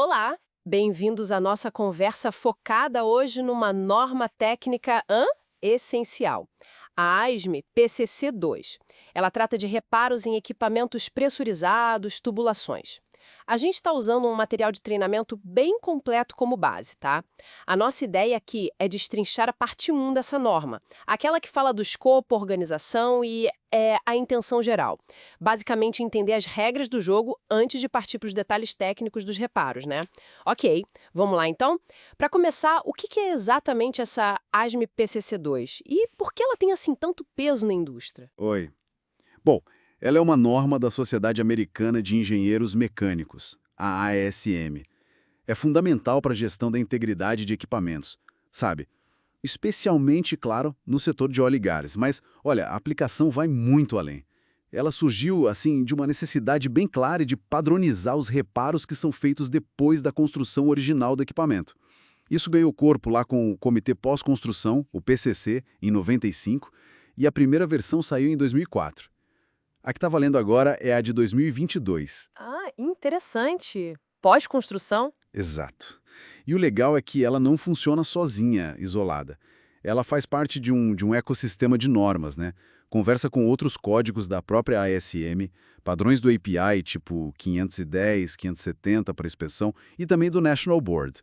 Olá, bem-vindos à nossa conversa focada hoje numa norma técnica essencial, a ASME PCC2. Ela trata de reparos em equipamentos pressurizados, tubulações. A gente está usando um material de treinamento bem completo como base, tá? A nossa ideia aqui é destrinchar a parte 1 dessa norma, aquela que fala do escopo, organização e a intenção geral. Basicamente, entender as regras do jogo antes de partir para os detalhes técnicos dos reparos, né? Ok, vamos lá então? Para começar, o que é exatamente essa ASME PCC2 e por que ela tem assim tanto peso na indústria? Oi. Bom, ela é uma norma da Sociedade Americana de Engenheiros Mecânicos, a ASM. É fundamental para a gestão da integridade de equipamentos, sabe? Especialmente, claro, no setor de óleo e gás. Mas, olha, a aplicação vai muito além. Ela surgiu, assim, de uma necessidade bem clara de padronizar os reparos que são feitos depois da construção original do equipamento. Isso ganhou corpo lá com o Comitê Pós-Construção, o PCC, em 95, e a primeira versão saiu em 2004. A que está valendo agora é a de 2022. Ah, interessante. Pós-construção? Exato. E o legal é que ela não funciona sozinha, isolada. Ela faz parte de um ecossistema de normas, né? Conversa com outros códigos da própria ASM, padrões do API tipo 510, 570 para inspeção e também do National Board.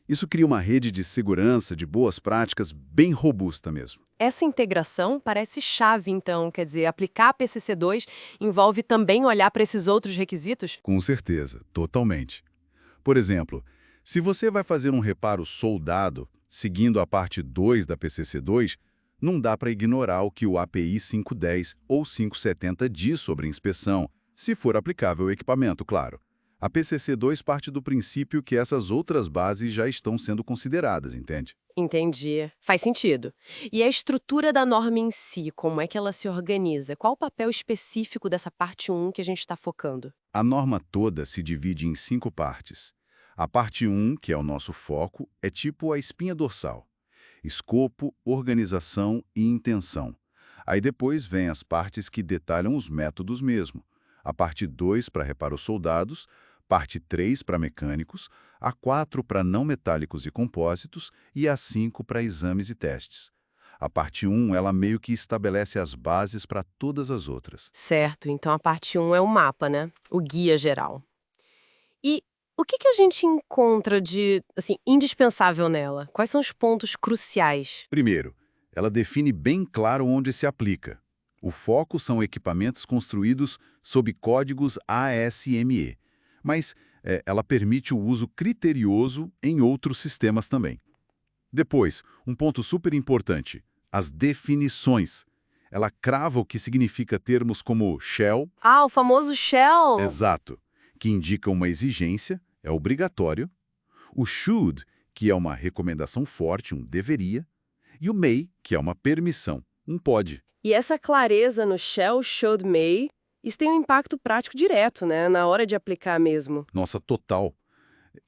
Isso cria uma rede de segurança, de boas práticas bem robusta mesmo. Essa integração parece chave, então, quer dizer, aplicar a PCC2 envolve também olhar para esses outros requisitos? Com certeza, totalmente. Por exemplo, se você vai fazer um reparo soldado, seguindo a parte 2 da PCC2, não dá para ignorar o que o API 510 ou 570 diz sobre inspeção, se for aplicável ao equipamento, claro. A PCC2 parte do princípio que essas outras bases já estão sendo consideradas, entende? Entendi. Faz sentido. E a estrutura da norma em si, como é que ela se organiza? Qual o papel específico dessa parte 1 que a gente está focando? A norma toda se divide em 5 partes. A parte 1, que é o nosso foco, é tipo a espinha dorsal. Escopo, organização e intenção. Aí depois vem as partes que detalham os métodos mesmo. A parte 2 para reparos soldados, parte 3 para mecânicos, a 4 para não metálicos e compósitos e a 5 para exames e testes. A parte 1, ela meio que estabelece as bases para todas as outras. Certo, então a parte 1 é o mapa, né? O guia geral. E o que a gente encontra de, assim, indispensável nela? Quais são os pontos cruciais? Primeiro, ela define bem claro onde se aplica. O foco são equipamentos construídos sob códigos ASME, mas ela permite o uso criterioso em outros sistemas também. Depois, um ponto super importante, as definições. Ela crava o que significa termos como shall, Ah, o famoso Shell! exato, que indica uma exigência, é obrigatório, o should, que é uma recomendação forte, um deveria, e o may, que é uma permissão, um pode. E essa clareza no Shell Should May, isso tem um impacto prático direto, né? Na hora de aplicar mesmo. Nossa, total.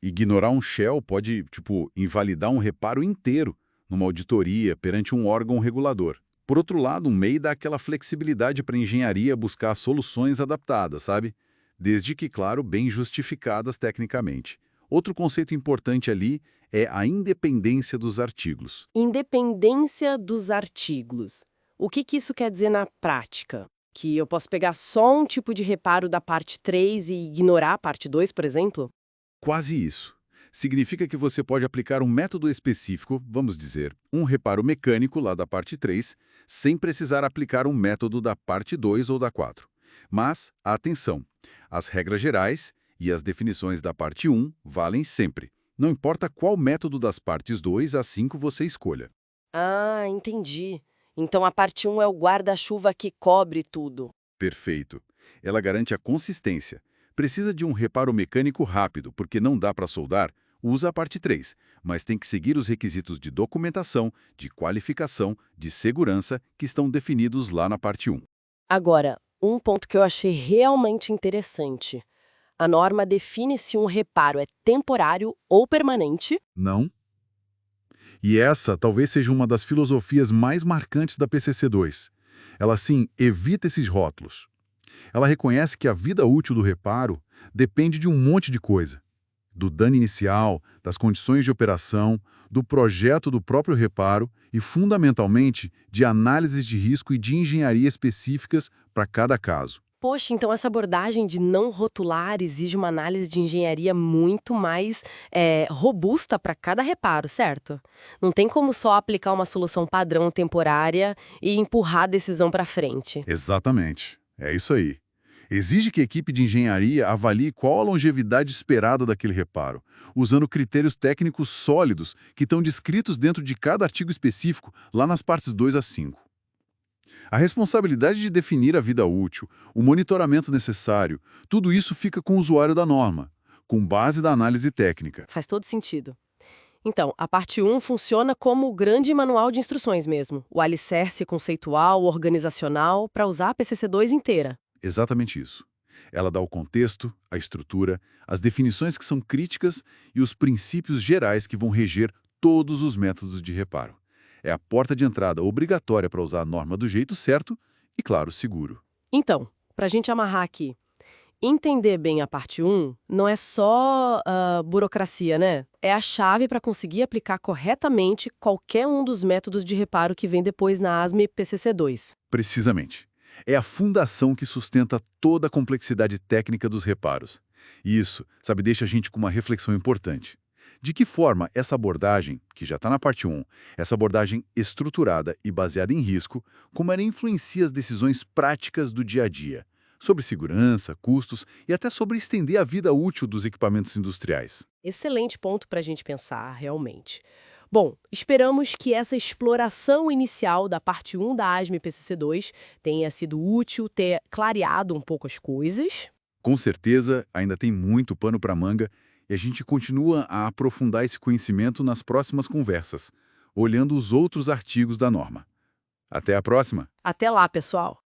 Ignorar um shell pode, tipo, invalidar um reparo inteiro numa auditoria perante um órgão regulador. Por outro lado, um MEI dá aquela flexibilidade para a engenharia buscar soluções adaptadas, sabe? Desde que, claro, bem justificadas tecnicamente. Outro conceito importante ali é a independência dos artigos. Independência dos artigos. O que isso quer dizer na prática? Que eu posso pegar só um tipo de reparo da parte 3 e ignorar a parte 2, por exemplo? Quase isso. Significa que você pode aplicar um método específico, vamos dizer, um reparo mecânico lá da parte 3, sem precisar aplicar um método da parte 2 ou da 4. Mas, atenção, as regras gerais e as definições da parte 1 valem sempre. Não importa qual método das partes 2 a 5 você escolha. Ah, entendi. Então a parte 1 é o guarda-chuva que cobre tudo. Perfeito. Ela garante a consistência. Precisa de um reparo mecânico rápido, porque não dá para soldar? Usa a parte 3, mas tem que seguir os requisitos de documentação, de qualificação, de segurança que estão definidos lá na parte 1. Agora, um ponto que eu achei realmente interessante. A norma define se um reparo é temporário ou permanente. Não? E essa talvez seja uma das filosofias mais marcantes da PCC2. Ela, sim, evita esses rótulos. Ela reconhece que a vida útil do reparo depende de um monte de coisa. do dano inicial, das condições de operação, do projeto do próprio reparo e, fundamentalmente, de análises de risco e de engenharia específicas para cada caso. Poxa, então essa abordagem de não rotular exige uma análise de engenharia muito mais robusta para cada reparo, certo? Não tem como só aplicar uma solução padrão temporária e empurrar a decisão para frente. Exatamente. É isso aí. Exige que a equipe de engenharia avalie qual a longevidade esperada daquele reparo, usando critérios técnicos sólidos que estão descritos dentro de cada artigo específico, lá nas partes 2 a 5. A responsabilidade de definir a vida útil, o monitoramento necessário, tudo isso fica com o usuário da norma, com base da análise técnica. Faz todo sentido. Então, a parte 1 funciona como o grande manual de instruções mesmo, o alicerce conceitual, organizacional, para usar a PCC2 inteira. Exatamente isso. Ela dá o contexto, a estrutura, as definições que são críticas e os princípios gerais que vão reger todos os métodos de reparo. É a porta de entrada obrigatória para usar a norma do jeito certo e, claro, seguro. Então, para a gente amarrar aqui, entender bem a parte 1 não é só burocracia, né? É a chave para conseguir aplicar corretamente qualquer um dos métodos de reparo que vem depois na ASME PCC2. Precisamente. É a fundação que sustenta toda a complexidade técnica dos reparos. E isso, sabe, deixa a gente com uma reflexão importante. De que forma essa abordagem, que já está na parte 1, essa abordagem estruturada e baseada em risco, como ela influencia as decisões práticas do dia a dia, sobre segurança, custos e até sobre estender a vida útil dos equipamentos industriais. Excelente ponto para a gente pensar, realmente. Bom, esperamos que essa exploração inicial da parte 1 da ASME PCC2 tenha sido útil, ter clareado um pouco as coisas. Com certeza, ainda tem muito pano para manga e a gente continua a aprofundar esse conhecimento nas próximas conversas, olhando os outros artigos da norma. Até a próxima! Até lá, pessoal!